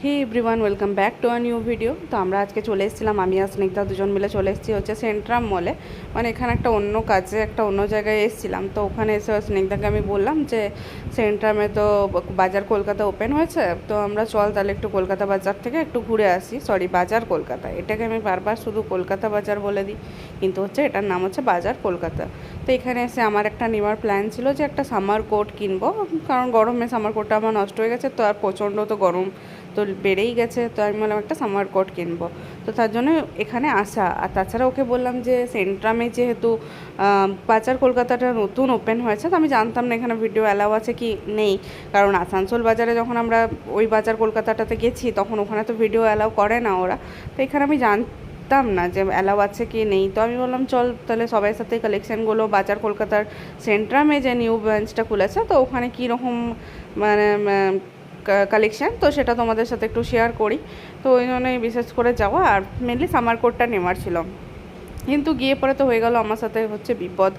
Hey everyone, welcome back to a new video. তো আমরা আজকে চলে এসেছিলাম, আমি আর স্নিগ্ধা দুজন মিলে চলে এসেছি হচ্ছে সেন্ট্রাম মলে। মানে এখানে একটা অন্য কাজে একটা অন্য জায়গায় এসেছিলাম। তো ওখানে এসে স্নিগ্ধাকে আমি বললাম যে সেন্ট্রামে তো বাজার কলকাতা ওপেন হয়েছে, তো আমরা চল তাহলে একটু কলকাতা বাজার থেকে একটু ঘুরে আসি। সরি, বাজার কলকাতা, এটাকে আমি বারবার শুধু কলকাতা বাজার বলে দিই, কিন্তু হচ্ছে এটার নাম হচ্ছে বাজার কলকাতা। তো এখানে এসে আমার একটা নেওয়ার প্ল্যান ছিল যে একটা সামার কোট কিনবো, কারণ গরমে সামার কোটটা আমার নষ্ট হয়ে গেছে। তো আর প্রচণ্ড তো গরম তো বেড়েই গেছে, তো আমি বললাম একটা সামার কোট কিনবো। তো তার জন্য এখানে আসা। আর তাছাড়া ওকে বললাম যে সেন্ট্রামে যেহেতু বাজার কলকাতাটা নতুন ওপেন হয়েছে, তো আমি জানতাম না এখানে ভিডিও অ্যালাউ আছে কি নেই, কারণ আসানসোল বাজারে যখন আমরা ওই বাজার কলকাতাটাতে গেছি তখন ওখানে তো ভিডিও অ্যালাউ করে না ওরা। তো এখানে আমি জানতাম না যে অ্যালাউ আছে কি নেই। তো আমি বললাম চল তাহলে সবাই সাথে কালেকশানগুলো বাজার কলকাতার সেন্ট্রামে যে নিউ ব্রাঞ্চটা খুলেছে, তো ওখানে কীরকম মানে কালেকশান, তো সেটা তোমাদের সাথে একটু শেয়ার করি। তো ওই জন্যই বিশেষ করে যাওয়া, আর মেনলি সামার কোটটা নেওয়ার ছিল। কিন্তু গিয়ে পরে তো হয়ে গেল আমার সাথে হচ্ছে বিপদ,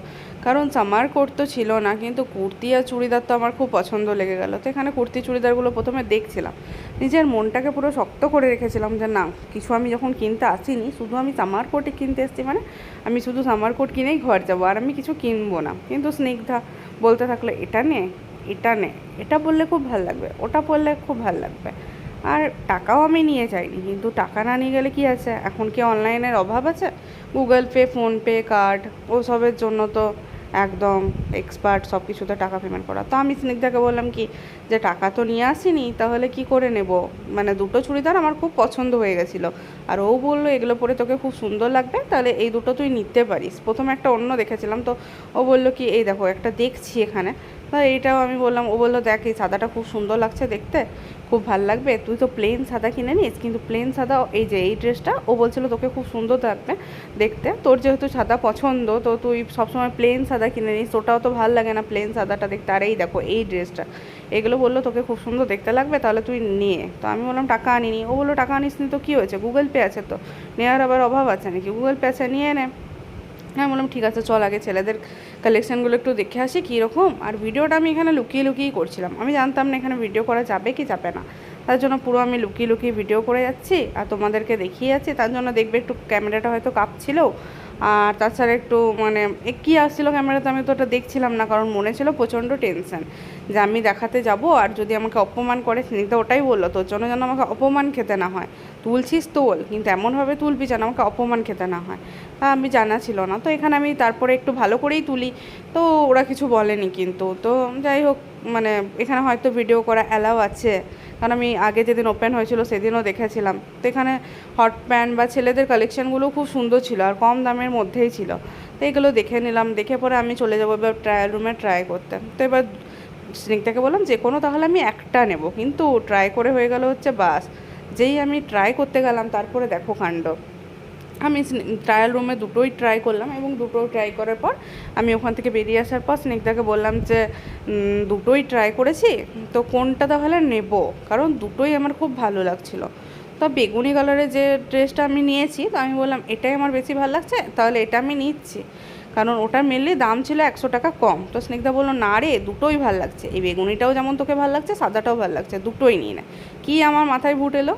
কারণ সামার কোট তো ছিল না, কিন্তু কুর্তি আর চুড়িদার তো আমার খুব পছন্দ লেগে গেল। তো এখানে কুর্তি চুড়িদারগুলো প্রথমে দেখছিলাম, নিজের মনটাকে পুরো শক্ত করে রেখেছিলাম যে না, কিছু আমি যখন কিনতে আসিনি, শুধু আমি সামার কোটই কিনতে এসেছি, মানে আমি শুধু সামার কোট কিনেই ঘর যাবো, আর আমি কিছু কিনবো না। কিন্তু স্নিগ্ধা বলতে থাকলো এটা নে, এটা নে, এটা পরলে খুব ভালো লাগবে, ওটা পরলে খুব ভালো লাগবে। আর টাকাও আমি নিয়ে যাইনি, কিন্তু টাকা না নিয়ে গেলে কি আছে, এখন কি অনলাইনের অভাব আছে? গুগল পে, ফোনপে, কার্ড ওসবের জন্য তো একদম এক্সপার্ট সব কিছুতে টাকা পেমেন্ট করা। তো আমি স্নিগ্ধাকে বললাম কি যে টাকা তো নিয়ে আসিনি, তাহলে কি করে নেব, মানে দুটো চুড়িদার আমার খুব পছন্দ হয়ে গেছিলো। আর ও বললো এগুলো পরে তোকে খুব সুন্দর লাগবে, তাহলে এই দুটো তুই নিতে পারিস। প্রথমে একটা অন্য দেখেছিলাম, তো ও বললো কি এই দেখো একটা দেখছি এখানে। তা এইটাও আমি বললাম, ও বললো দেখ এই সাদাটা খুব সুন্দর লাগছে দেখতে, খুব ভাল লাগবে, তুই তো প্লেন সাদা কিনে নিস। কিন্তু প্লেন সাদা, এই যে এই ড্রেসটা ও বলছিল তোকে খুব সুন্দর লাগবে দেখতে, তোর যেহেতু সাদা পছন্দ, তো তুই সবসময় প্লেন সাদা কিনে নিস, ওটাও তো ভাল লাগে না প্লেন সাদাটা দেখতে। আর এই দেখো এই ড্রেসটা, এগুলো বললো তোকে খুব সুন্দর দেখতে লাগবে, তাহলে তুই নিয়ে। তো আমি বললাম টাকা আনিনি। ও বললো টাকা আনিস নি তো কী হয়েছে, গুগল পে আছে তো, নেওয়ার আবার অভাব আছে নাকি, গুগল পে আছে নিয়ে নে। হ্যাঁ, বললাম ঠিক আছে চল আগে ছেলেদের কালেকশানগুলো একটু দেখে আসি কীরকম। আর ভিডিওটা আমি এখানে লুকিয়ে লুকিয়েই করছিলাম, আমি জানতাম না এখানে ভিডিও করা যাবে কি যাবে না, তার জন্য পুরো আমি লুকিয়ে লুকিয়ে ভিডিও করে যাচ্ছি আর তোমাদেরকে দেখিয়ে যাচ্ছি। তার জন্য দেখবে একটু ক্যামেরাটা হয়তো কাঁপছিল, আর তাছাড়া একটু মানে কী আসছিলো ক্যামেরাতে আমি তো ওটা দেখছিলাম না, কারণ মনে ছিল প্রচণ্ড টেনশন যে আমি দেখাতে যাব আর যদি আমাকে অপমান করে। স্নিগ্ধা ওটাই বললো, তোর জন্য যেন আমাকে অপমান খেতে না হয়, তুলছিস তোল, কিন্তু এমনভাবে তুলবি যেন আমাকে অপমান খেতে না হয়। তা আমি জানা ছিল না, তো এখানে আমি তারপরে একটু ভালো করেই তুলি, তো ওরা কিছু বলেনি। কিন্তু তো যাই হোক, মানে এখানে হয়তো ভিডিও করা অ্যালাউ আছে, কারণ আমি আগে যেদিন ওপেন হয়েছিল সেদিনও দেখেছিলাম। তো এখানে হট প্যান্ট বা ছেলেদের কালেকশানগুলো খুব সুন্দর ছিল আর কম দামের মধ্যেই ছিল। তো এগুলো দেখে নিলাম, দেখে পরে আমি চলে যাবো এবার ট্রায়াল রুমে ট্রাই করতে। তো এবার স্নিগ্ধাকে বললাম যে কোনো তাহলে আমি একটা নেব, কিন্তু ট্রাই করে হয়ে গেল হচ্ছে বাস। যেই আমি ট্রাই করতে গেলাম তারপরে দেখো কাণ্ড, আমি ট্রায়াল রুমে দুটোই ট্রাই করলাম, এবং দুটোই ট্রাই করার পর আমি ওখান থেকে বেরিয়ে আসার পর স্নিগ্ধাকে বললাম যে দুটোই ট্রাই করেছি, তো কোনটা তাহলে নেব, কারণ দুটোই আমার খুব ভালো লাগছিলো। তো বেগুনি কালারের যে ড্রেসটা আমি নিয়েছি, তো আমি বললাম এটাই আমার বেশি ভালো লাগছে, তাহলে এটা আমি নিচ্ছি, কারণ ওটার মেনলি দাম ছিল 100 টাকা কম। তো স্নিগ্ধা বললো না রে, দুটোই ভালো লাগছে, এই বেগুনিটাও যেমন তোকে ভালো লাগছে, সাদাটাও ভালো লাগছে, দুটোই নিয়ে না। কি আমার মাথায় ভুট এলো,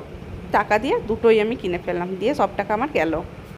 টাকা দিয়ে দুটোই আমি কিনে ফেললাম, দিয়ে সব টাকা আমার গেল।